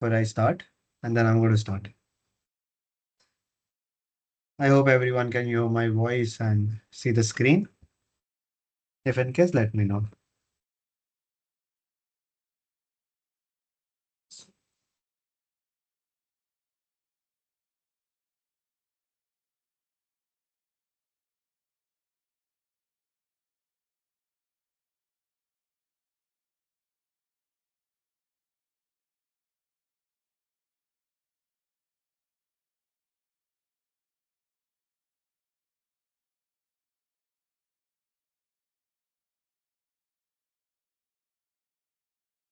before I start, and then I'm going to start. I hope everyone can hear my voice and see the screen. If in case, let me know.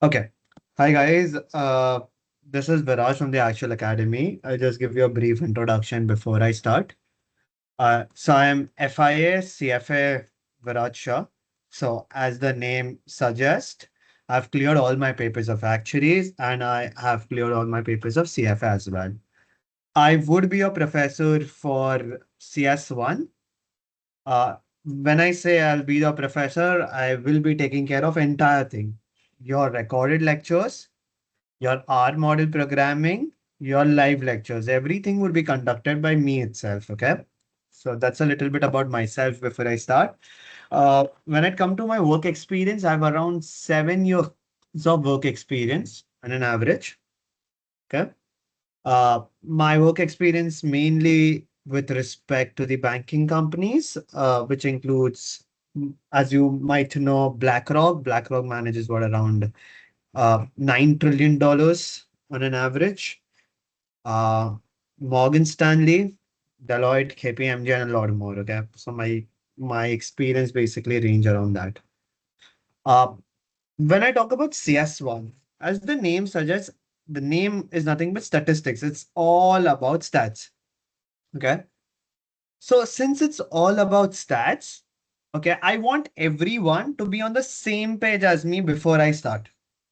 Okay. Hi guys. This is Viraj from the Actual Academy. I'll just give you a brief introduction before I start. So I am FIA CFA Viraj Shah. So as the name suggests, I've cleared all my papers of actuaries and I have cleared all my papers of CFA as well. I would be a professor for CS1. When I say I'll be the professor, I will be taking care of entire thing. Your recorded lectures, your R model programming, your live lectures, everything will be conducted by me itself. Okay. So that's a little bit about myself before I start. When it comes to my work experience, I have around 7 years of work experience on an average. Okay. My work experience mainly with respect to the banking companies, which includes, as you might know, BlackRock. BlackRock manages what around $9 trillion on an average. Uh, Morgan Stanley, Deloitte, KPMG, and a lot more. Okay, so my experience basically range around that. Uh, when I talk about CS1, as the name suggests, the name is nothing but statistics. It's all about stats. Okay. So since it's all about stats, okay, I want everyone to be on the same page as me before I start.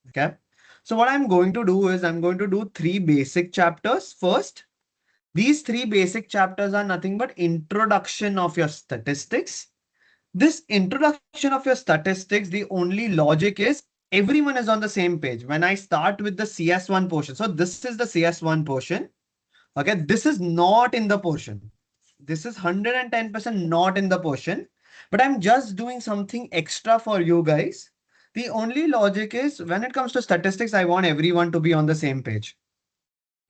Okay. So what I'm going to do is I'm going to do three basic chapters first. These three basic chapters are nothing but introduction of your statistics. This introduction of your statistics, the only logic is everyone is on the same page. When I start with the CS1 portion, so this is the CS1 portion. Okay, this is not in the portion. This is 110% not in the portion, but I'm just doing something extra for you guys. The only logic is when it comes to statistics, I want everyone to be on the same page.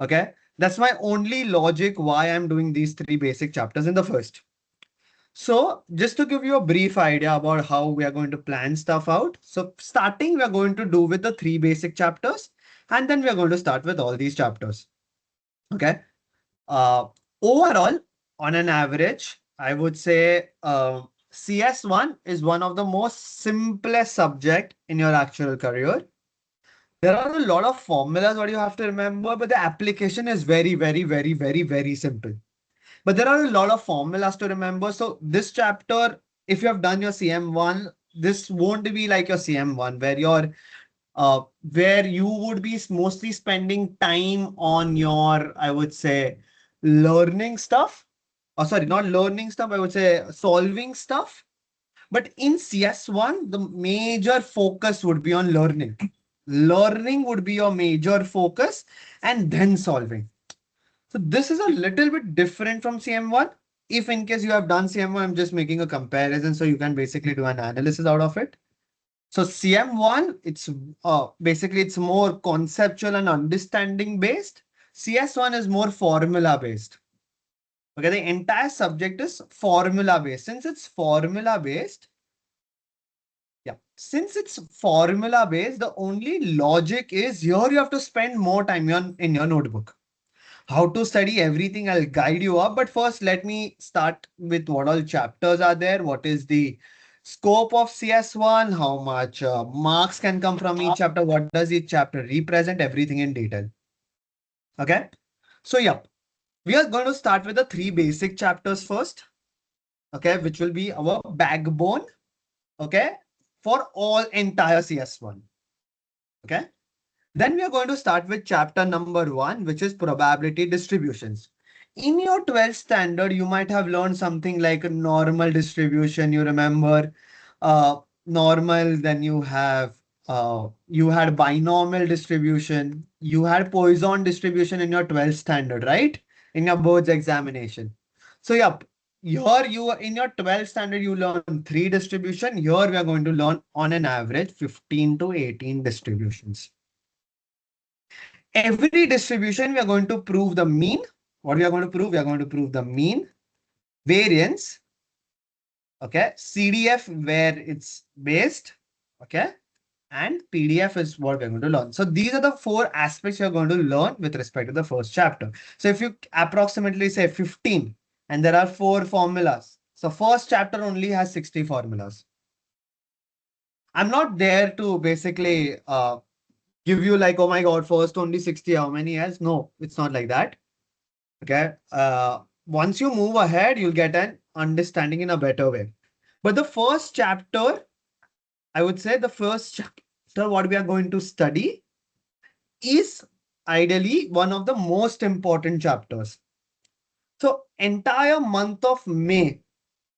Okay, that's my only logic why I'm doing these three basic chapters in the first. So just to give you a brief idea about how we are going to plan stuff out. So starting, we are going to do with the three basic chapters, and then we are going to start with all these chapters. Okay. Uh, Overall, on an average, I would say CS1 is one of the most simplest subject in your actual career. There are a lot of formulas what you have to remember, but the application is very, very, very, very, very simple. But there are a lot of formulas to remember. So this chapter, if you have done your CM1, this won't be like your CM1 where you would be mostly spending time on your, I would say, learning stuff. Oh, sorry, not learning stuff. I would say solving stuff. But in CS1, the major focus would be on learning. Learning would be your major focus and then solving. So this is a little bit different from CM1. If in case you have done CM1, I'm just making a comparison so you can basically do an analysis out of it. So CM1, it's basically it's more conceptual and understanding based. CS1 is more formula based. Okay, the entire subject is formula based. Since it's formula based, the only logic is here you have to spend more time in your notebook. How to study everything, I'll guide you up. But first, let me start with what all chapters are there. What is the scope of CS1? How much marks can come from each chapter? What does each chapter represent? Everything in detail. Okay. So, yeah, we are going to start with the three basic chapters first. Okay, which will be our backbone. Okay, for all entire CS1. Okay. Then we are going to start with chapter number 1, which is probability distributions. In your 12th standard, you might have learned something like a normal distribution. You remember normal, then you have You had binomial distribution, you had Poisson distribution in your 12th standard, right? In your board's examination. So, yep, here you in your 12th standard, you learn three distribution. Here we are going to learn on an average 15 to 18 distributions. Every distribution, we are going to prove the mean. What we are going to prove? We are going to prove the mean, variance, okay, CDF where it's based, okay, and PDF is what we're going to learn. So these are the four aspects you're going to learn with respect to the first chapter. So if you approximately say 15 and there are four formulas, so first chapter only has 60 formulas. I'm not there to basically give you like, oh my God, first only 60, how many years? No, it's not like that. Okay. Once you move ahead, you'll get an understanding in a better way. But the first chapter, I would say the first chapter, what we are going to study is ideally one of the most important chapters. So entire month of May,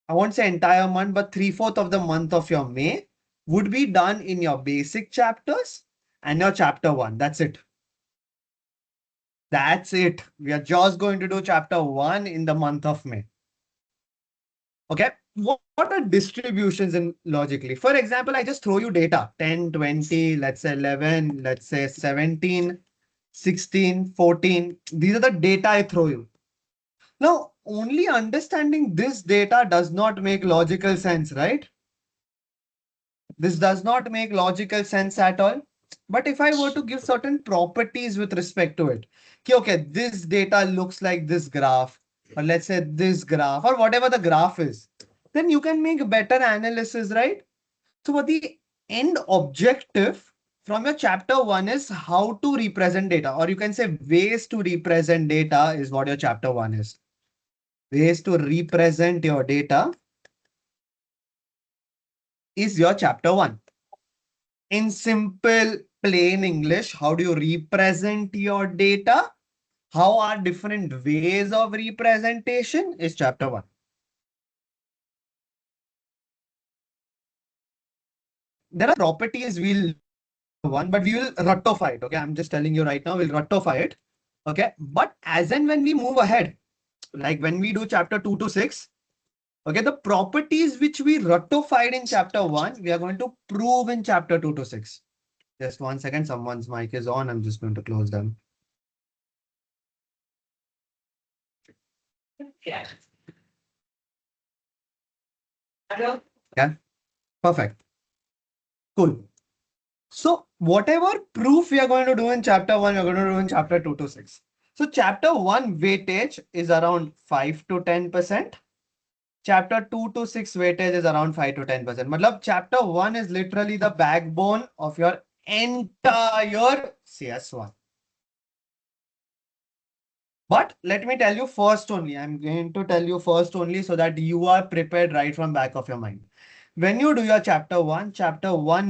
I won't say entire month, but 3/4 of the month of your May would be done in your basic chapters and your chapter one. That's it. That's it. We are just going to do chapter one in the month of May. Okay. What are distributions in logically? For example, I just throw you data 10, 20, let's say 11, let's say 17, 16, 14. These are the data I throw you. Now, only understanding this data does not make logical sense, right? This does not make logical sense at all. But if I were to give certain properties with respect to it, okay, this data looks like this graph, or let's say this graph, or whatever the graph is, then you can make better analysis, right? So what the end objective from your chapter one is how to represent data, or you can say ways to represent data is what your chapter one is. Ways to represent your data is your chapter one. In simple, plain English, how do you represent your data? How are different ways of representation is chapter one. There are properties we'll one, but we will rectify it. Okay, I'm just telling you right now, we'll rectify it. Okay, but as and when we move ahead, like when we do chapter 2 to 6, okay, the properties which we rectified in chapter 1, we are going to prove in chapter 2 to 6. Just 1 second, someone's mic is on. I'm just going to close them. Yeah. Yeah, perfect. Cool. So whatever proof we are going to do in chapter 1, we are going to do in chapter 2 to 6. So chapter 1 weightage is around 5 to 10%. Chapter 2 to 6 weightage is around 5 to 10%. Matlab, chapter 1 is literally the backbone of your entire CS1. But let me tell you first only. I'm going to tell you first only so that you are prepared right from back of your mind. When you do your chapter 1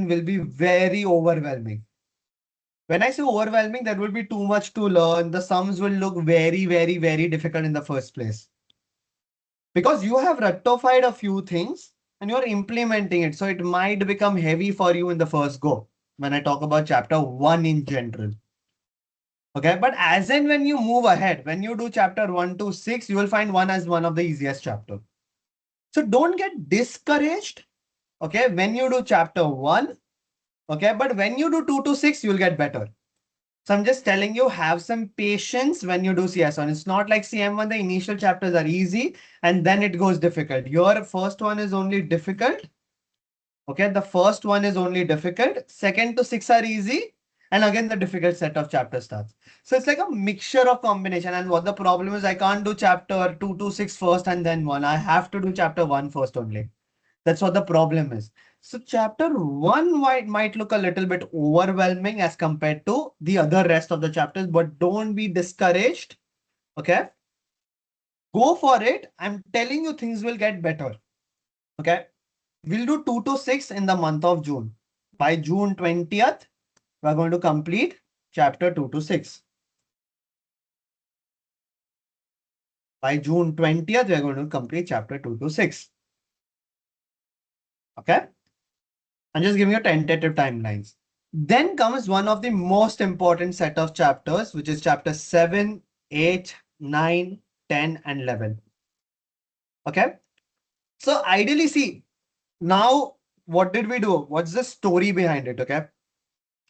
will be very overwhelming. When I say overwhelming, there will be too much to learn. The sums will look very, very, very difficult in the first place. Because you have rectified a few things and you're implementing it. So it might become heavy for you in the first go when I talk about chapter 1 in general. Okay, but as and when you move ahead, when you do chapter 1 to 6, you will find one as one of the easiest chapter. So don't get discouraged. Okay, when you do chapter 1, okay, but when you do 2 to 6, you'll get better. So I'm just telling you, have some patience when you do CS1. It's not like CM1, the initial chapters are easy and then it goes difficult. Your first one is only difficult. Okay, the first one is only difficult. Second to six are easy. And again, the difficult set of chapters starts. So it's like a mixture of combination. And what the problem is, I can't do chapter 2 to 6 first and then 1. I have to do chapter 1 first only. That's what the problem is. So chapter 1 might look a little bit overwhelming as compared to the other rest of the chapters, but don't be discouraged. Okay. Go for it. I'm telling you things will get better. Okay. We'll do 2 to 6 in the month of June. By June 20th, we're going to complete chapter 2 to 6. By June 20th, we're going to complete chapter 2 to 6. Okay. I'm just giving you tentative timelines. Then comes one of the most important set of chapters, which is chapter 7, 8, 9, 10, and 11. Okay. So ideally, see, now what did we do? What's the story behind it? Okay.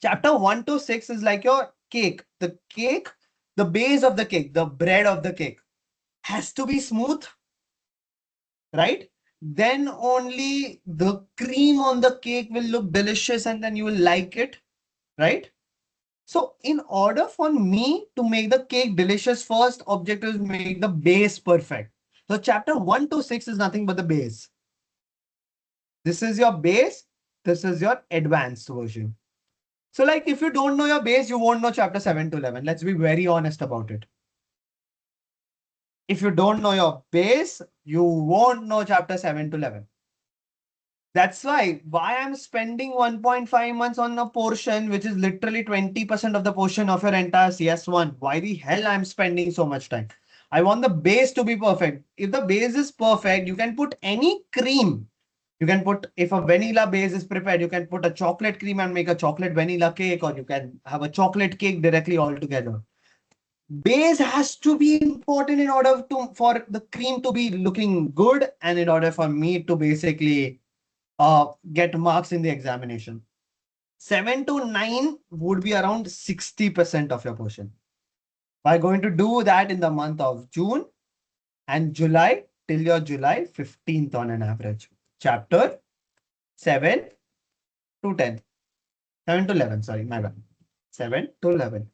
Chapter 1 to 6 is like your cake. The cake, the base of the cake, the bread of the cake has to be smooth, right? Then only the cream on the cake will look delicious and then you will like it, right? So in order for me to make the cake delicious, first objective is make the base perfect. So chapter 1 to 6 is nothing but the base. This is your base. This is your advanced version. So like if you don't know your base, you won't know chapter 7 to 11. Let's be very honest about it. If you don't know your base, you won't know chapter 7 to 11. That's why I'm spending 1.5 months on a portion which is literally 20% of the portion of your entire CS1. Why the hell I'm spending so much time? I want the base to be perfect. If the base is perfect, you can put any cream. You can put, if a vanilla base is prepared, you can put a chocolate cream and make a chocolate vanilla cake, or you can have a chocolate cake directly all together. Base has to be important in order to for the cream to be looking good and in order for me to basically get marks in the examination. 7 to 9 would be around 60% of your portion. By going to do that in the month of June and July till your July 15th on an average. Chapter 7 to 10. 7 to 11, sorry, my bad. 7 to 11.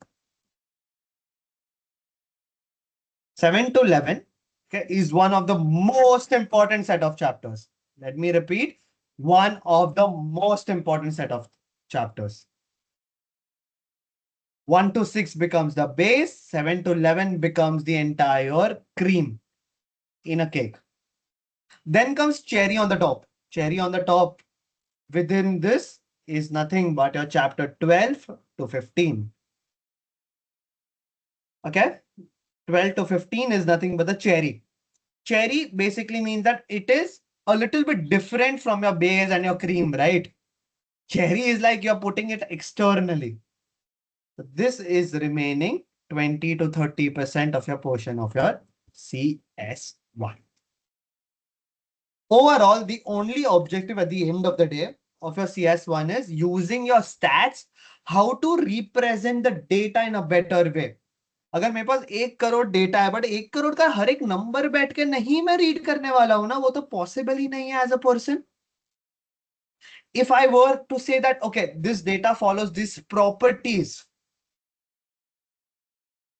7 to 11, okay, is one of the most important set of chapters. Let me repeat, one of the most important set of chapters. 1 to 6 becomes the base, 7 to 11 becomes the entire cream in a cake. Then comes cherry on the top. Cherry on the top within this is nothing but your chapter 12 to 15. Okay? 12 to 15 is nothing but the cherry. Cherry basically means that it is a little bit different from your base and your cream, right? Cherry is like you're putting it externally. So this is remaining 20 to 30% of your portion of your CS1. Overall, the only objective at the end of the day of your CS1 is using your stats, how to represent the data in a better way. अगर मेरे पास 1 crore data है but 1 crore का हर एक number बैठ के नहीं मैं read करने वाला हूं ना, वो तो पॉसिबल ही नहीं है as a person. If I were to say that, okay, this data follows these properties,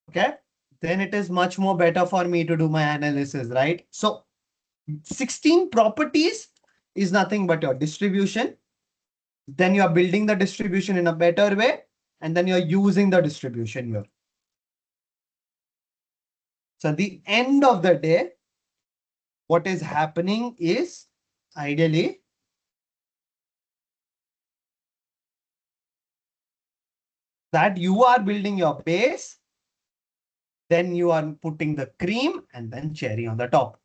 okay, then it is much more better for me to do my analysis, right? So 16 properties is nothing but your distribution. Then you are building the distribution in a better way, and then you're using the distribution here. So at the end of the day, what is happening is ideally that you are building your base, then you are putting the cream and then cherry on the top.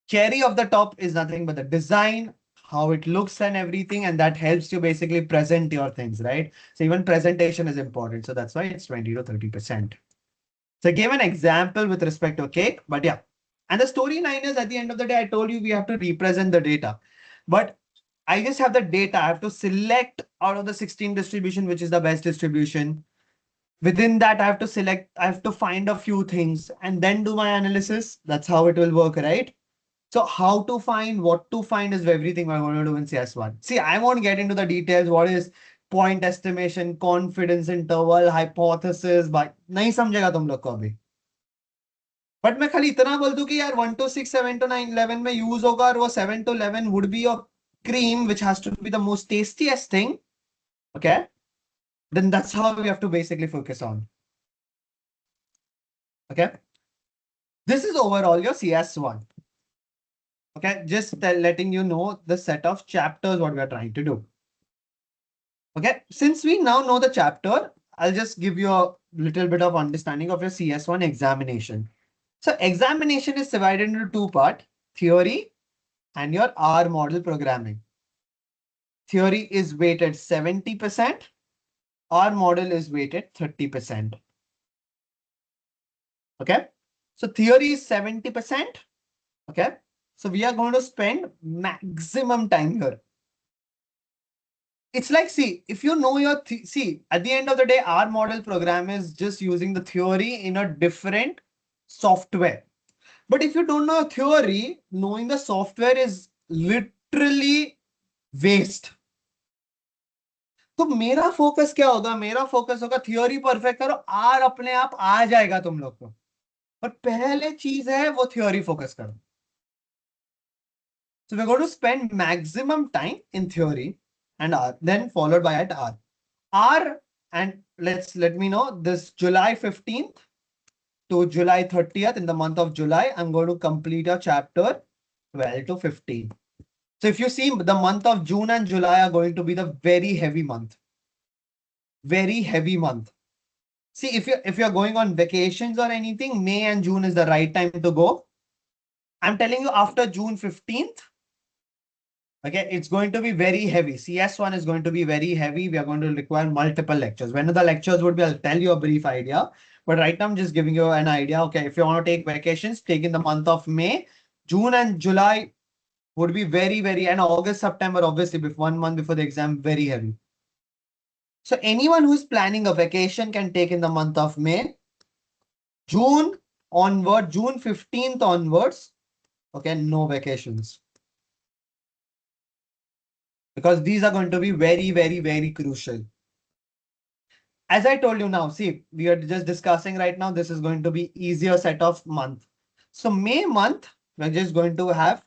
Cherry of the top is nothing but the design, how it looks and everything, and that helps you basically present your things, right? So even presentation is important. So that's why it's 20 to 30%. So I gave an example with respect to cake, but yeah. And the storyline is at the end of the day, I told you we have to represent the data. But I just have the data. I have to select out of the 16 distribution, which is the best distribution. Within that, I have to select, I have to find a few things and then do my analysis. That's how it will work, right? So how to find, what to find is everything we're going to do in CS1. See, I won't get into the details. What is point estimation, confidence interval, hypothesis, but नहीं समझेगा तुम लोग को अभी. But मैं खाली इतना बोल दूं कि यार 1 to 6, 7 to 9, 11 में यूज होगा और वो 7 to 11 would be your cream, which has to be the most tastiest thing. Okay, then that's how we have to basically focus on. Okay, this is overall your CS1. Okay, just letting you know the set of chapters what we are trying to do. Okay, since we now know the chapter, I'll just give you a little bit of understanding of your CS1 examination. So examination is divided into two parts, theory and your R model programming. theory is weighted 70%. Our model is weighted 30%. Okay. So theory is 70%. Okay. So we are going to spend maximum time here. It's like, see, if you know your, see, at the end of the day, our model program is just using the theory in a different software. But if you don't know theory, knowing the software is literally waste. तो मेरा focus क्या होगा? मेरा focus होगा theory perfect करो, are अपने आप आ जाएगा तुम लोग को। पर पहले चीज है वो थियोरी फोकस करो। So we're going to spend maximum time in theory and R, then followed by at R. R, and let me know, this July 15th to July 30th, in the month of July, I'm going to complete a chapter 12 to 15. So if you see, the month of June and July are going to be the very heavy month. Very heavy month. See, if you're going on vacations or anything, May and June is the right time to go. I'm telling you, after June 15th, okay, it's going to be very heavy. CS1 is going to be very heavy. We are going to require multiple lectures. When the lectures would be, I'll tell you a brief idea. But right now, I'm just giving you an idea. Okay, if you want to take vacations, take in the month of May. June and July would be very, very, and August, September, obviously, 1 month before the exam, very heavy. So anyone who's planning a vacation can take in the month of May. June onward, June 15th onwards, okay, no vacations. Because these are going to be very, very, very crucial. As I told you now, see, we are just discussing right now, this is going to be easier set of month. So May month, we're just going to have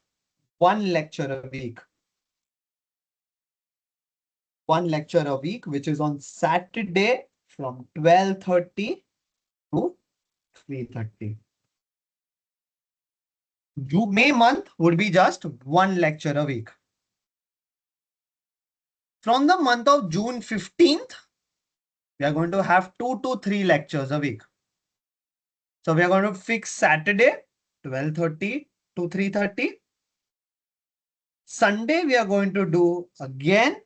one lecture a week. One lecture a week, which is on Saturday from 12:30 to 3:30. May month would be just one lecture a week. From the month of June 15th, we are going to have 2 to 3 lectures a week. So we are going to fix Saturday, 12:30 to 3:30. Sunday, we are going to do again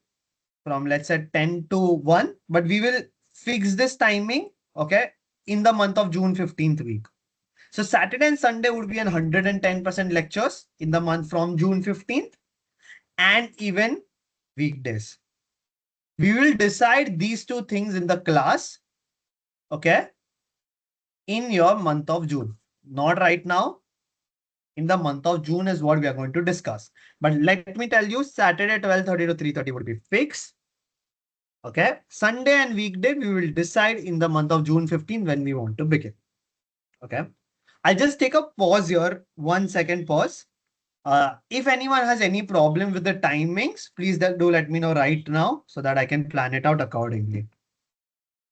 from, let's say, 10 to 1, but we will fix this timing, okay, in the month of June 15th week. So Saturday and Sunday would be 110% lectures in the month from June 15th, and even weekdays. We will decide these two things in the class, okay, in your month of June. Not right now. In the month of June is what we are going to discuss. But let me tell you, Saturday 12:30 to 3:30 would be fixed. Okay. Sunday and weekday, we will decide in the month of June 15 when we want to begin. Okay. I'll just take a pause here. 1 second pause. If anyone has any problem with the timings, please do let me know right now so that I can plan it out accordingly.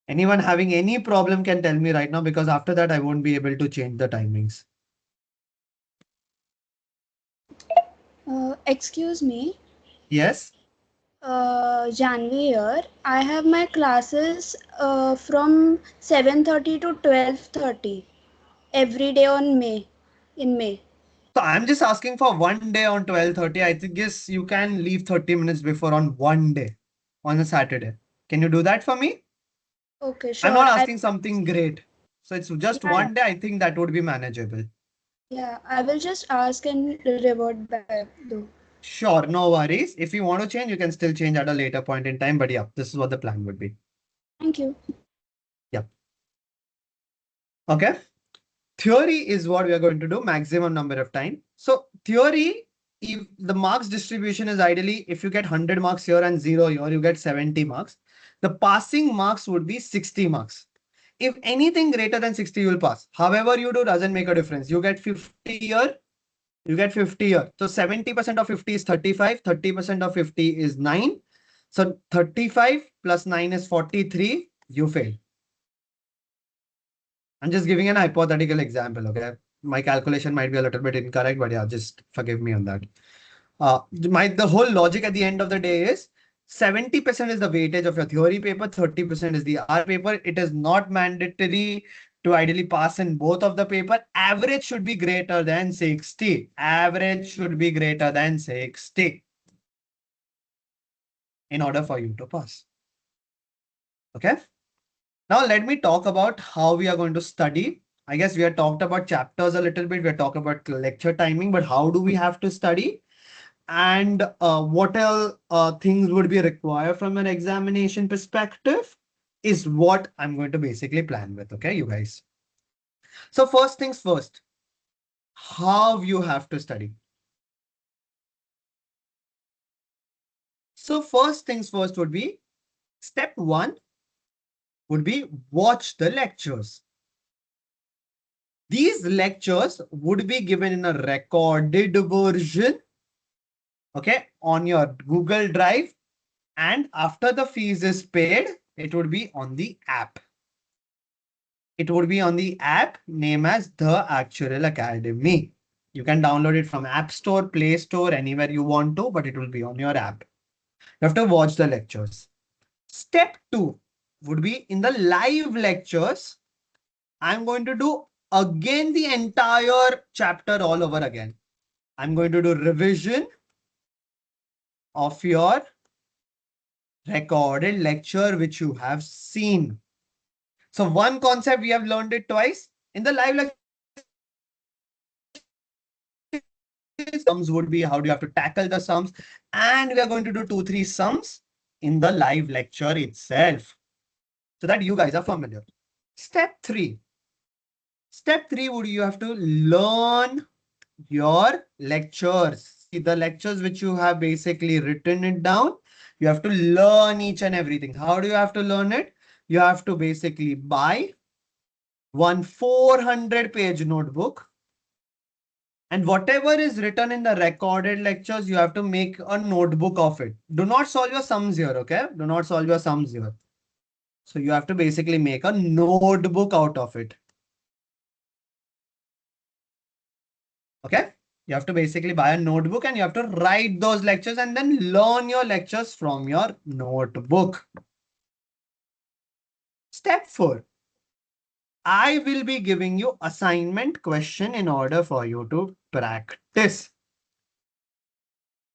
Anyone having any problem can tell me right now, because after that I won't be able to change the timings. Excuse me. Yes. Janvi here. I have my classes from 7:30 to 12:30 every day on May. In May. So I'm just asking for 1 day on 12:30. I think yes, you can leave 30 minutes before on 1 day on a Saturday. Can you do that for me? Okay, I'm sure. not asking something great. So it's just Yeah, 1 day. I think that would be manageable. yeah. I will just ask and revert back though. Sure, no worries. If you want to change, you can still change at a later point in time. But yeah, this is what the plan would be. Thank you. Yeah. Okay. Theory is what we are going to do maximum number of time. So theory, if the marks distribution is ideally, if you get 100 marks here and 0 here, you get 70 marks. The passing marks would be 60 marks. If anything greater than 60, you will pass. However you do doesn't make a difference. You get 50 here, you get 50 here. So 70% of 50 is 35, 30% of 50 is 9. So 35 plus 9 is 43, you fail. I'm just giving an hypothetical example, okay? My calculation might be a little bit incorrect, but yeah, just forgive me on that. The whole logic at the end of the day is 70% is the weightage of your theory paper, 30% is the R paper. It is not mandatory to ideally pass in both of the paper. Average should be greater than 60. Average should be greater than 60. in order for you to pass. Okay. Now let me talk about how we are going to study. I guess we have talked about chapters a little bit. We have talked about lecture timing, but how do we have to study? And what else things would be required from an examination perspective is what I'm going to basically plan with. Okay, you guys. So first things first, how you have to study. So first things first would be step one would be watch the lectures. These lectures would be given in a recorded version, okay, on your Google Drive. And after the fees is paid, it would be on the app. It would be on the app named as the Actuarial Academy. You can download it from App Store, Play Store, anywhere you want to, but it will be on your app. You have to watch the lectures. Step two would be in the live lectures. I'm going to do again the entire chapter all over again. I'm going to do revision of your recorded lecture, which you have seen. So one concept, we have learned it twice. In the live lecture, sums would be how do you have to tackle the sums. And we are going to do 2-3 sums in the live lecture itself, so that you guys are familiar. Step three. Step three would you have to learn your lectures. See the lectures which you have basically written it down. You have to learn each and everything. How do you have to learn it? You have to basically buy one 400-page notebook. And whatever is written in the recorded lectures, you have to make a notebook of it. Do not solve your sums here, okay? Do not solve your sums here. So you have to basically make a notebook out of it. Okay? You have to basically buy a notebook and you have to write those lectures and then learn your lectures from your notebook. Step 4. I will be giving you assignment question in order for you to practice.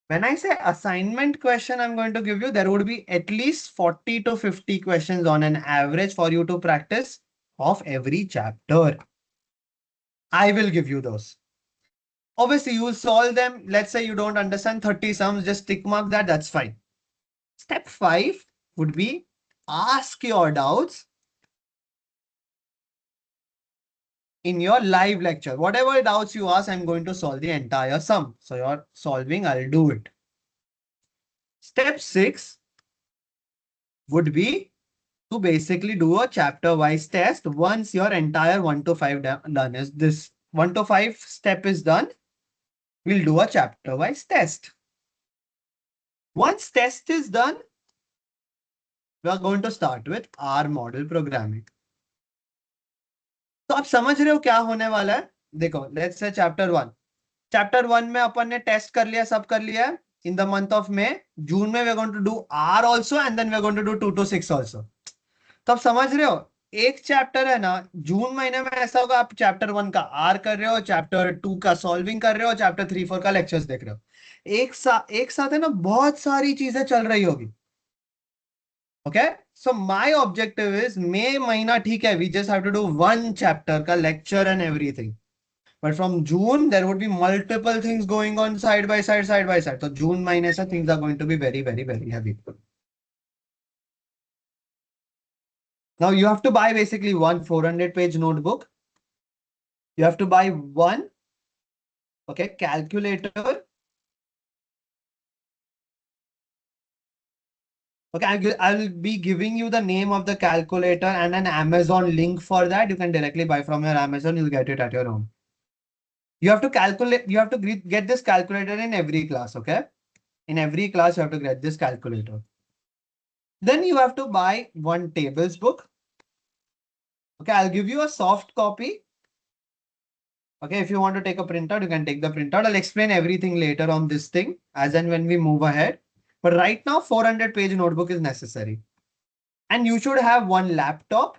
When I say assignment question, I'm going to give you, there would be at least 40 to 50 questions on an average for you to practice of every chapter. I will give you those. Obviously, you will solve them. Let's say you don't understand 30 sums, just tick mark that, that's fine. Step 5 would be ask your doubts in your live lecture. Whatever doubts you ask, I'm going to solve the entire sum. So you're solving, I'll do it. Step 6 would be to basically do a chapter wise test. Once your entire 1 to 5 done is this 1 to 5 step is done, we'll do a chapter wise test. Once test is done, we are going to start with R model programming. तो आप समझ रहे हो क्या होने वाला है? देखो, लेट्स से चैप्टर 1 में अपन ने टेस्ट कर लिया, सब कर लिया है. In the month of May, जून में we are going to do R also and then we are going to do 2 to 6 also. तो आप समझ रहे हो, एक चैप्टर है ना, जून महीने में ऐसा होगा आप चैप्टर 1 का आर कर रहे हो, चैप्टर 2 का सॉल्विंग कर रहे हो, चैप्टर 3-4 का लेक्चर्स देख रहे हो. एक साथ है ना, बहुत सारी चीजें चल रही होगी. Okay, so my objective is May महीना ठीक है, we just have to do 1 chapter का lecture and everything. But from June there would be multiple things going on side by side. तो जून महीने से things are going to be very very very heavy. Now you have to buy basically one 400-page notebook. You have to buy one, okay, calculator. Okay, I'll be giving you the name of the calculator and an Amazon link for that. You can directly buy from your Amazon. You'll get it at your home. You have to calculate. You have to get this calculator in every class. Okay, in every class you have to get this calculator. Then you have to buy one tables book. Okay, I'll give you a soft copy. Okay, if you want to take a printout, you can take the printout. I'll explain everything later on this thing as and when we move ahead. But right now, 400-page notebook is necessary. And you should have one laptop.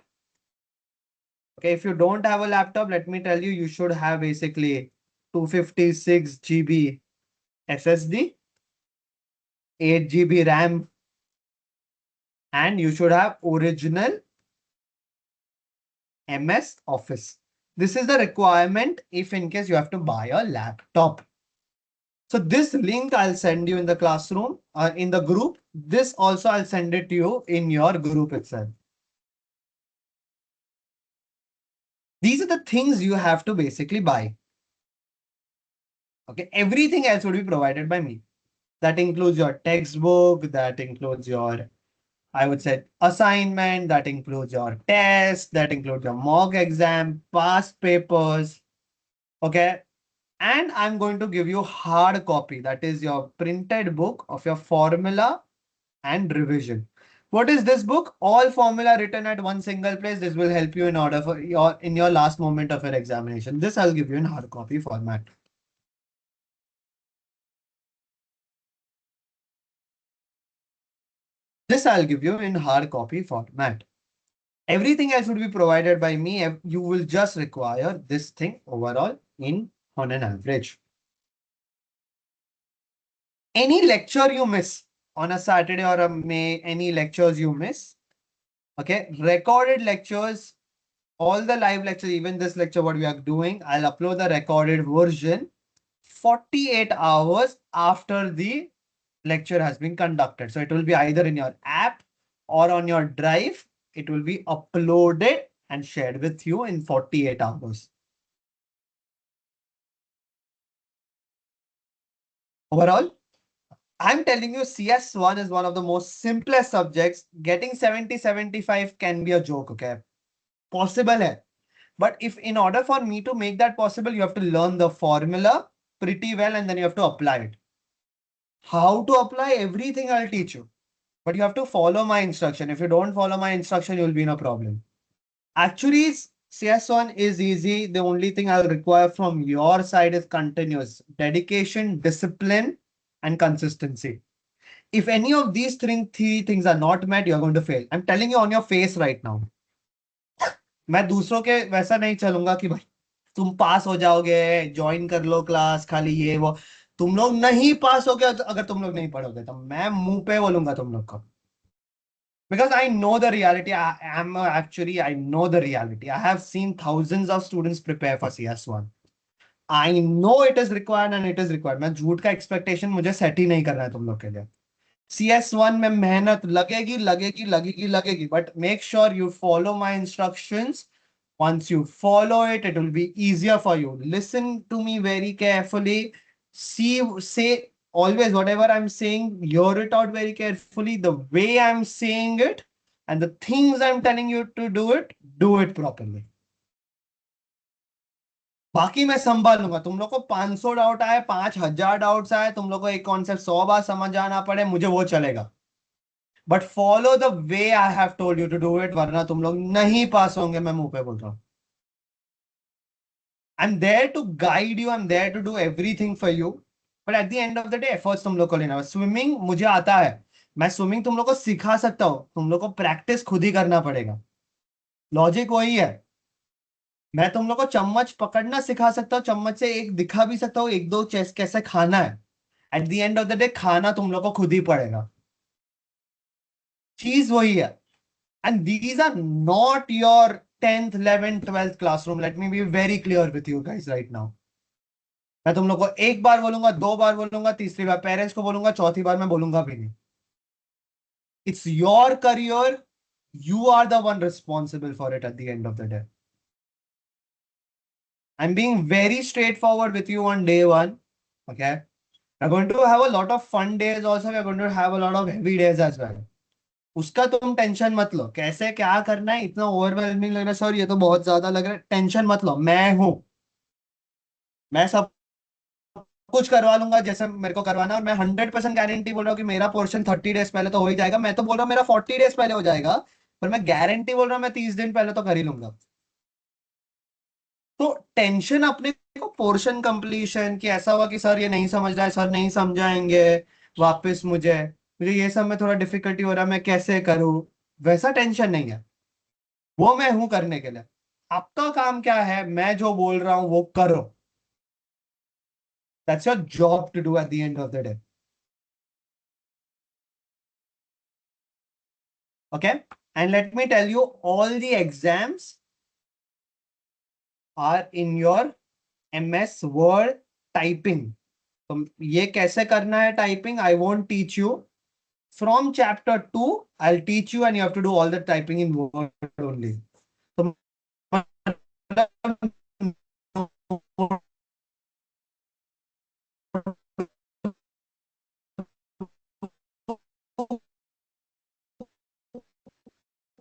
Okay, if you don't have a laptop, let me tell you, you should have basically 256 GB SSD, 8 GB RAM, and you should have original MS Office. This is the requirement if in case you have to buy a laptop. So this link I'll send you in the classroom, in the group. This also I'll send it to you in your group itself. These are the things you have to basically buy. Okay, everything else will be provided by me. That includes your textbook, that includes your, I would say, assignment, that includes your test, that includes your mock exam, past papers. Okay. And I'm going to give you hard copy. That is your printed book of your formula and revision. What is this book? All formula written at one single place. This will help you in order for your last moment of your examination. This I'll give you in hard copy format. This I'll give you in hard copy format. Everything else would be provided by me. You will just require this thing overall in on an average. Any lecture you miss on a Saturday or a May, any lectures you miss, okay, recorded lectures, all the live lectures, even this lecture, what we are doing, I'll upload the recorded version 48 hours after the lecture has been conducted. So it will be either in your app or on your drive. It will be uploaded and shared with you in 48 hours. Overall, I'm telling you, CS1 is one of the most simplest subjects. Getting 70, 75 can be a joke, okay? Possible hai. But if in order for me to make that possible, you have to learn the formula pretty well and then you have to apply it. How to apply everything I'll teach you. But you have to follow my instruction. If you don't follow my instruction, you'll be in a problem. Actually, CS1 is easy. The only thing I'll require from your side is continuous dedication, discipline, and consistency. If any of these three things are not met, you're going to fail. I'm telling you on your face right now. मैं दूसरों के वैसा नहीं चलूंगा कि भाई तुम पास हो जाओगे, ज्वाइन कर लो क्लास, खाली ये वो। तुम लोग नहीं पास हो गए अगर तुम लोग नहीं पढ़ोगे तो मैं मुंह पे बोलूंगा तुम लोग को। Because I know the reality. I know the reality. I have seen thousands of students prepare for CS1. I know it is required and it is required. मैं झूठ का expectation मुझे set ही नहीं करना है तुम लोग के लिए। CS1 में मेहनत लगेगी लगेगी लगेगी लगेगी, but make sure you follow my instructions. Once you follow it, it will be easier for you. Listen to me very carefully. Say always whatever I'm saying, hear it out very carefully. The way I'm saying it and the things I'm telling you to do it properly. बाकी मैं संभाल लूंगा। तुम लोग को 500 doubt आए, 5000 doubts आए, तुम लोग को एक कॉन्सेप्ट 100 बार समझ आना पड़े, मुझे वो चलेगा। But follow the way I have told you to do it, वरना तुम लोग नहीं पास होंगे। मैं मुंह पे बोल रहा हूँ। I'm there to guide you. I'm there to do everything for you. But at the end of the day, efforts तुम लोग को लेना है। स्विमिंग मुझे आता है, मैं स्विमिंग तुम लोग को सिखा सकता हूँ, तुम लोग को प्रैक्टिस खुद ही करना पड़ेगा। लॉजिक वही है। मैं तुम लोग को चम्मच पकड़ना सिखा सकता हूँ, चम्मच से एक दिखा भी सकता हूँ, एक दो चेस कैसे खाना है। Eight the end of the day खाना तुम लोग को खुद ही पड़ेगा। चीज वही है। And these are not your 10th 11th 12th classroom. Let me be very clear with you guys right now. मैं तुम लोग को एक बार बोलूंगा, दो बार बोलूंगा, तीसरी बार पेरेंट्स को बोलूंगा, चौथी बार मैं बोलूंगा भी नहीं। It's your career, you are the one responsible for it at the end of the day. I'm being very straightforward with you on day one. Okay. We're going to have a lot of fun days also. We're going to have a lot of heavy days as well. उसका तुम tension मत लो, कैसे क्या करना है। इतना overwhelming लग रहा है सर, ये तो बहुत ज्यादा लग रहा है, टेंशन मत लो। मैं हूं, मैं सब कुछ करवा लूंगा जैसे मेरे को करवाना। और मैं 100% गारंटी बोल रहा हूँ कि मेरा पोर्शन 30 डेज पहले तो हो ही जाएगा। मैं तो बोल रहा हूँ मेरा 40 डेज पहले हो जाएगा, पर मैं गारंटी बोल रहा हूँ मैं 30 दिन पहले तो कर ही लूंगा। तो टेंशन अपने को पोर्शन कंप्लीशन की ऐसा हुआ कि सर ये नहीं समझ रहा है, सर नहीं समझाएंगे वापस, मुझे मुझे ये सब में थोड़ा डिफिकल्टी हो रहा है, मैं कैसे करूं, वैसा टेंशन नहीं है। वो मैं हूं करने के लिए। आपका काम क्या है, मैं जो बोल रहा हूं वो करो। That's your job to do at the end of the day. Okay. And let me tell you, all the exams are in your MS Word typing. तो ये कैसे करना है typing? I won't teach you. From chapter 2, I'll teach you and you have to do all the typing in Word only. तो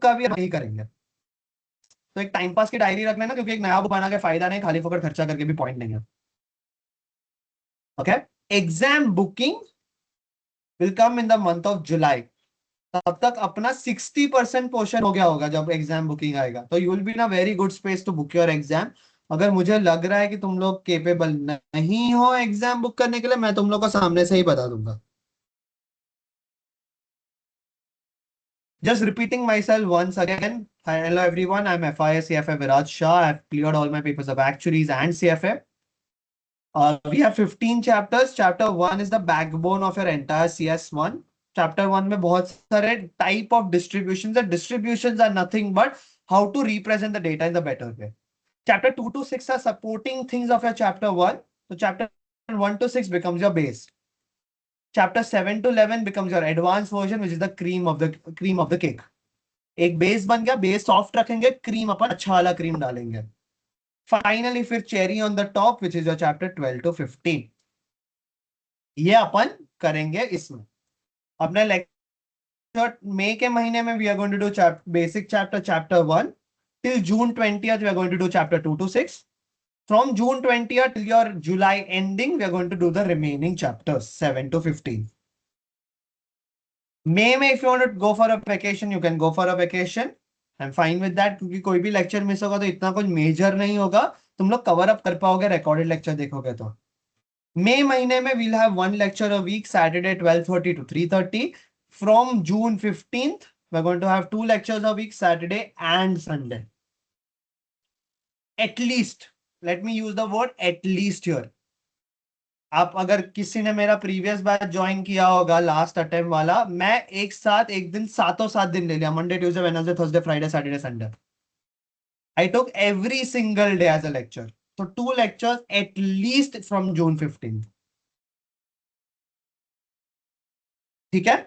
का भी नहीं करेंगे। तो एक टाइम पास की डायरी रख लेना, क्योंकि एक नया बुक बना के फायदा नहीं, खाली फोकट खर्चा करके भी पॉइंट नहीं है। Okay. Exam booking will come in the month of July. तब तक अपना 60% पोर्शन हो गया होगा जब एग्जाम बुकिंग आएगा, तो you will be in a very good space to book your exam. अगर मुझे लग रहा है कि तुम लोग केपेबल नहीं हो एग्जाम बुक करने के लिए, मैं तुम लोग को सामने से ही बता दूंगा। Just repeating myself once again. Hello everyone, I'm FIA CFA Viraj Shah. I've cleared all my papers of actuaries and CFA. We have 15 chapters. Chapter 1 is the backbone of your entire CS1. Chapter 1 में बहुत सारे type of distributions and distributions are nothing but how to represent the data in the better way. Chapter 2 to 6 are supporting things of your chapter 1. So chapter 1 to 6 becomes your base. Chapter 7 to 11 becomes your advanced version, which is the cream of the cake. एक base बन गया, base soft रखेंगे, cream अपन अच्छा वाला cream डालेंगे। Finally फिर cherry on the top, which is your chapter 12 to 15। ये अपन करेंगे इसमें। अपने लेक्चर मई के महीने में we are going to do basic chapter 1 till June 20th we are going to do chapter 2 to 6. From June 20th till your July ending we are going to do the remaining chapters 7 to 15. May में if you want to go for a vacation you can go for a vacation. I'm fine with that, क्योंकि कोई भी lecture miss होगा तो इतना कुछ major नहीं होगा, तुम लोग कवर अप कर पाओगे रिकॉर्डेड लेक्चर देखोगे तो। मई महीने में we'll have one lecture a week, Saturday 12:30 to 3:30. From June 15th we're going to have two lectures a week, Saturday and Sunday. At least, let me use the word at least here. आप अगर किसी ने मेरा previous batch join किया होगा last attempt वाला, मैं एक साथ एक दिन सातों सात दिन ले लिया, Monday Tuesday Wednesday Thursday Friday Saturday Sunday. I took every single day as a lecture. So 2 lectures at least from June 15th. ठीक है?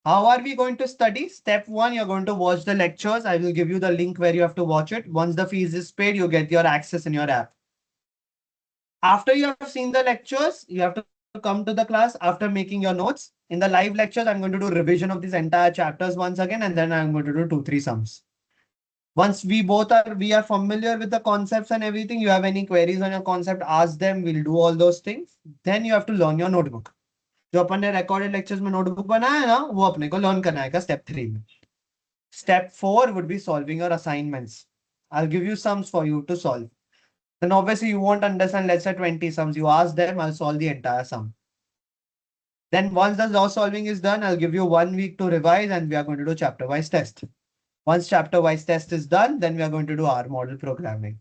How are we going to study? Step 1, you're going to watch the lectures. I will give you the link where you have to watch it. Once the fees is paid, you get your access in your app. After you have seen the lectures, you have to come to the class after making your notes. In the live lectures, I'm going to do revision of these entire chapters once again, and then I'm going to do 2-3 sums. Once we are familiar with the concepts and everything, you have any queries on your concept, ask them, we'll do all those things. Then you have to learn your notebook. जो अपन ने recorded lectures में notebook बनाया है ना, वो अपने को learn करना है step 3 में. Step 4 would be solving your assignments. I'll give you sums for you to solve. Then obviously you won't understand, let's say 20 sums. You ask them, I'll solve the entire sum. Then once the law solving is done, I'll give you 1 week to revise and we are going to do chapter wise test. Once chapter wise test is done, then we are going to do R model programming.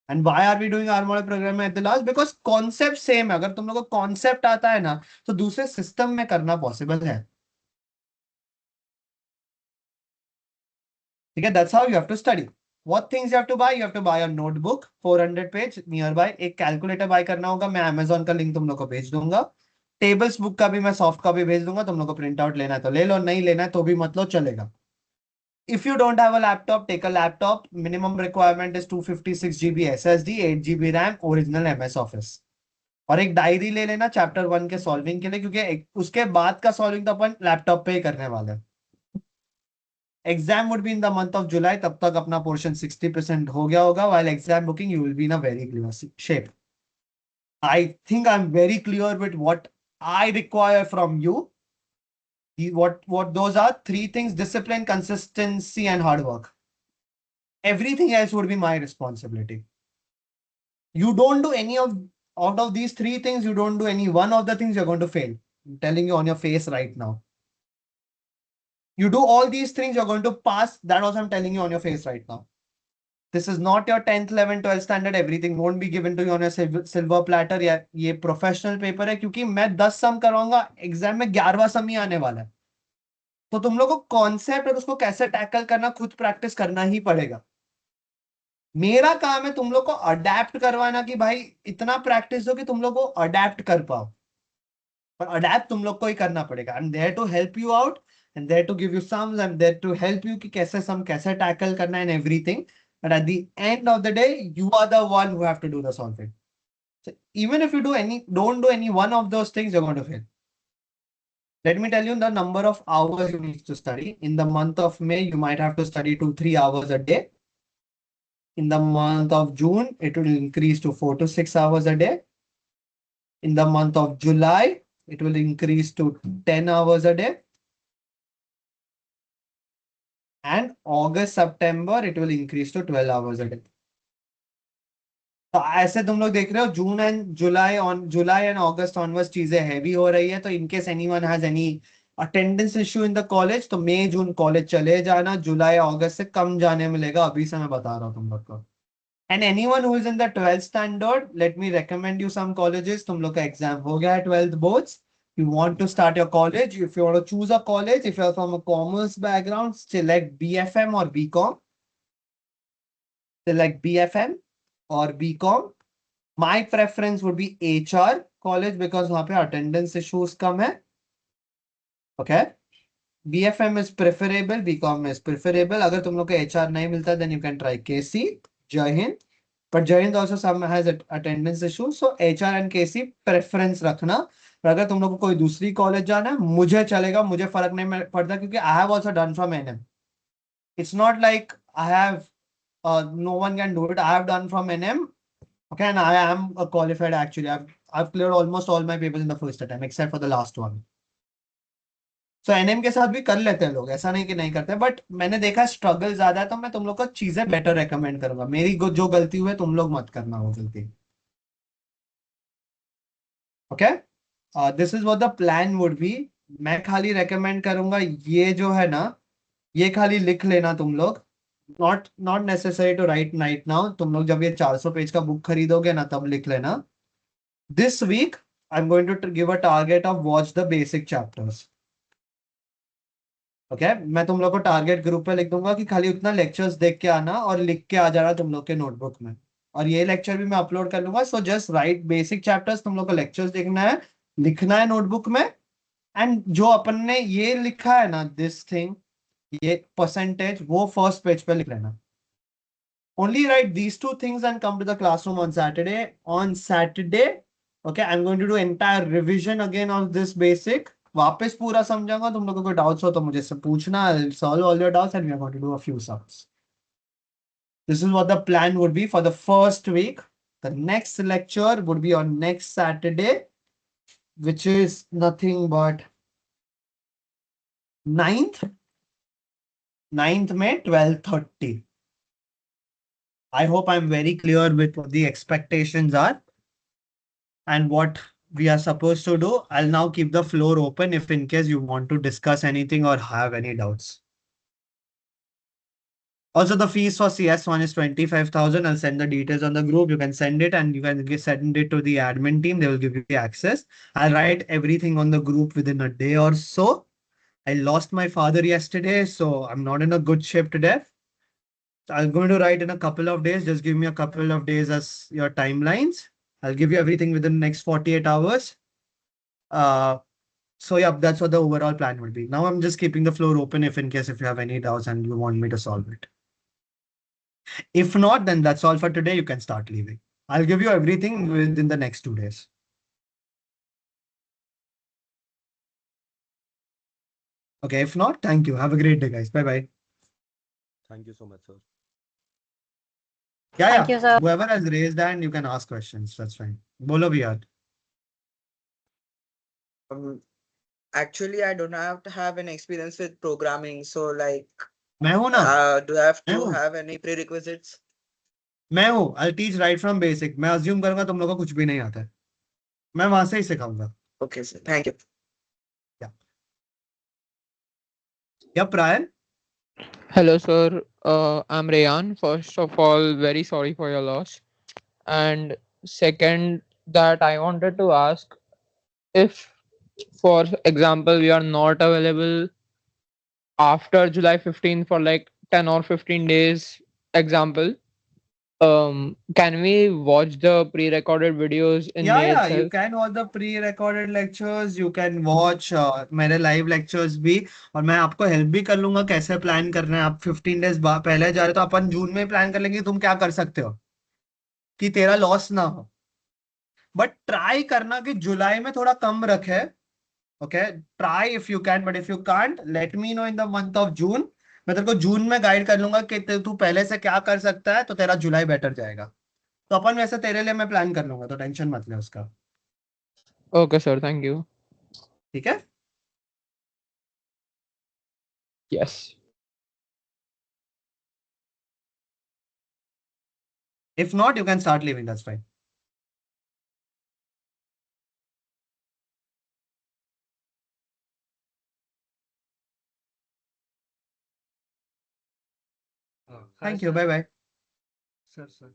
And why are we doing R model programming at the last? Because concept same है. अगर तुम लोगों को concept आता है ना, तो दूसरे system में करना possible है. ठीक है? That's how you have to study. What things you have to buy? You have to buy a notebook, 400 page nearby. एक calculator buy करना होगा. मैं Amazon का link तुम लोग को भेज दूंगा. Tables book का भी मैं soft copy भेज दूंगा. तुम लोग को print out लेना है तो ले लो, नहीं लेना है तो भी मत लो, चलेगा. If you don't have a laptop, take a laptop. Minimum requirement is 256 GB SSD, 8 GB RAM, original MS Office. और एक डायरी ले लेना चैप्टर 1 के सॉल्विंग के लिए, क्योंकि उसके बाद का सॉल्विंग तो अपन लैपटॉप पे ही करने वाले हैं. Exam would be in the month of July, तब तक अपना पोर्शन 60% हो गया होगा. While exam booking you will be in a very clear shape. I think I am very clear with what I require from you. What those are 3 things: discipline, consistency, and hard work. Everything else would be my responsibility. You don't do any of out of these 3 things, you don't do any one of the things, you're going to fail. I'm telling you on your face right now. You do all these things, you're going to pass. That also I'm telling you on your face right now. This is not your 10th, 11th, 12th standard. Everything won't be given to you on a silver platter. Yeah, ये professional paper है, क्योंकि मैं 10 सम कराऊंगा, exam में 11वां सम ही आने वाला है. तो तुम लोग को कॉन्सेप्ट और उसको कैसे टैकल करना खुद प्रैक्टिस करना ही पड़ेगा। मेरा काम है तुम लोग को अडेप्ट करवाना कि भाई इतना प्रैक्टिस हो कि तुम लोग को अडेप्ट कर पाओ, पर अडेप्ट तुम लोग को ही करना पड़ेगा। I am there to help you out and there to give you sums, I am there to help you कि कैसे सम कैसे टैकल करना है and everything, but at the end of the day you are the one who have to do the solving. So even if you don't do any one of those things, you're going to fail. Let me tell you the number of hours you need to study. In the month of May, you might have to study 2-3 hours a day. In the month of June, it will increase to 4-6 hours a day. In the month of July, it will increase to 10 hours a day. And August, September, it will increase to 12 hours a day. तो ऐसे तुम लोग देख रहे हो जुलाई and August onwards चीजें heavy हो रही है, तो in case anyone has any attendance issue in the college, तो मई जून कॉलेज चले जाना, जुलाई अगस्त से कम जाने मिलेगा, अभी से मैं बता रहा हूँ तुम लोग को। And anyone who is in the 12th standard, let me recommend you some colleges. तुम लोग का एग्जाम हो गया है 12th boards, you want to start your college, if you want to choose a college, if you're from a commerce background, select BFM or BCom. Select BFM or BCom. My preference would be HR college because वहां पे attendance issues कम है. Okay. BFM is preferable, BCom is preferable. अगर तुम लोग को HR नहीं मिलता, then you can try KC, Jai Hind. But Jai Hind also some has attendance issues, so HR and KC preference रखना. पर अगर तुम लोग को कोई दूसरी कॉलेज जाना है, मुझे चलेगा, मुझे फर्क नहीं पड़ता, क्योंकि I have also done from NM. It's not like I have no one can do it. I have done from NM. Okay, and I am a qualified actually. I've cleared almost all my papers in the first attempt, except for the last one. So NM के साथ भी कर लेते हैं लोग, ऐसा नहीं कि नहीं करते, बट मैंने देखा स्ट्रगल ज्यादा है, तो मैं तुम लोग को चीजें बेटर रेकमेंड करूंगा। मेरी जो गलती हुई है तुम लोग मत करना वो गलती। Okay, this is what the plan would be. मैं खाली रेकमेंड करूंगा, ये जो है ना, ये खाली लिख लेना तुम लोग। Not not necessary to write right now, तुम लोग जब ये 400 पेज का बुक खरीदोगे ना, तब लिख लेना। This week, I'm going to give a target of watch the basic chapters. Okay मैं तुम लोग को टारगेट ग्रुप पे लिख दूंगा कि खाली उतना लेक्चर्स देख के आना और लिख के आ जाना तुम लोग के नोटबुक में, और ये लेक्चर भी मैं अपलोड कर लूंगा। So just right basic chapters, तुम लोग को लेक्चर्स देखना है, लिखना है नोटबुक में, एंड जो अपन ने ये लिखा है ना, दिस थिंग, ये परसेंटेज, वो फर्स्ट पेज पे लिख लेना। Only write these two things and come to the classroom on Saturday. On Saturday, okay, I'm going to do entire revision again on this basic. वापस पूरा समझाऊंगा, तुम लोगों को डाउट्स हो तो मुझे से पूछना, I'll solve all your doubts and we are going to do a few sums. This is what the plan would be for the first week. The next lecture would be on next Saturday, which is nothing but 9th, 9th May, 12:30. I hope I'm very clear with what the expectations are and what we are supposed to do. I'll now keep the floor open if in case you want to discuss anything or have any doubts. Also, the fees for CS1 is 25,000. I'll send the details on the group. You can send it and you can send it to the admin team. They will give you access. I'll write everything on the group within a day or so. I lost my father yesterday, so I'm not in a good shape today. I'm going to write in a couple of days. Just give me a couple of days as your timelines. I'll give you everything within the next 48 hours. So yeah, that's what the overall plan would be. Now I'm just keeping the floor open if in case if you have any doubts and you want me to solve it. If not, then that's all for today. You can start leaving. I'll give you everything within the next 2 days. Okay, if not, thank you. Have a great day, guys. Bye-bye. Thank you so much, sir. Yeah, Thank you, sir. whoever has raised hand, you can ask questions. That's fine. Bolo bhi. Um, Actually, I don't have an experience with programming, so like, मैं हूं ना, do I have मैं to हूं, have any prerequisites? मैं हूं। I'll teach right from basic. मैं assume करूंगा तुम लोगों को कुछ भी नहीं आता है, मैं वहां से ही सिखाऊंगा। Okay, sir. Thank you. Yeah. Yeah, Brian. Hello, sir. I'm Rayan. First of all, very sorry for your loss. And second, that I wanted to ask if, for example, we are not available after July 15th for like 10 or 15 days, example, can we watch the pre-recorded videos in Yeah, May yeah, you itself? can watch the pre-recorded lectures, you can watch मेरे live lectures भी, और मैं आपको help भी कर लूंगा कैसे plan करना है। आप 15 डेज पहले जा रहे हो तो अपन जून में प्लान कर लेंगे। तुम क्या कर सकते हो कि तेरा लॉस ना हो, बट ट्राई करना कि जुलाई में थोड़ा कम रखे। Okay, try if you can, but if you can't let me know in the month of June. मैं तेरे को जून में गाइड कर लूंगा कि तू पहले से क्या कर सकता है, तो तेरा जुलाई बेटर जाएगा। तो अपन वैसे तेरे लिए मैं प्लान कर लूंगा, तो टेंशन मत ले उसका। Okay, sir. Thank you. ठीक है। Yes. If not, you can start leaving. That's fine. Hi, Thank you. sir. Bye bye. Sir, sir.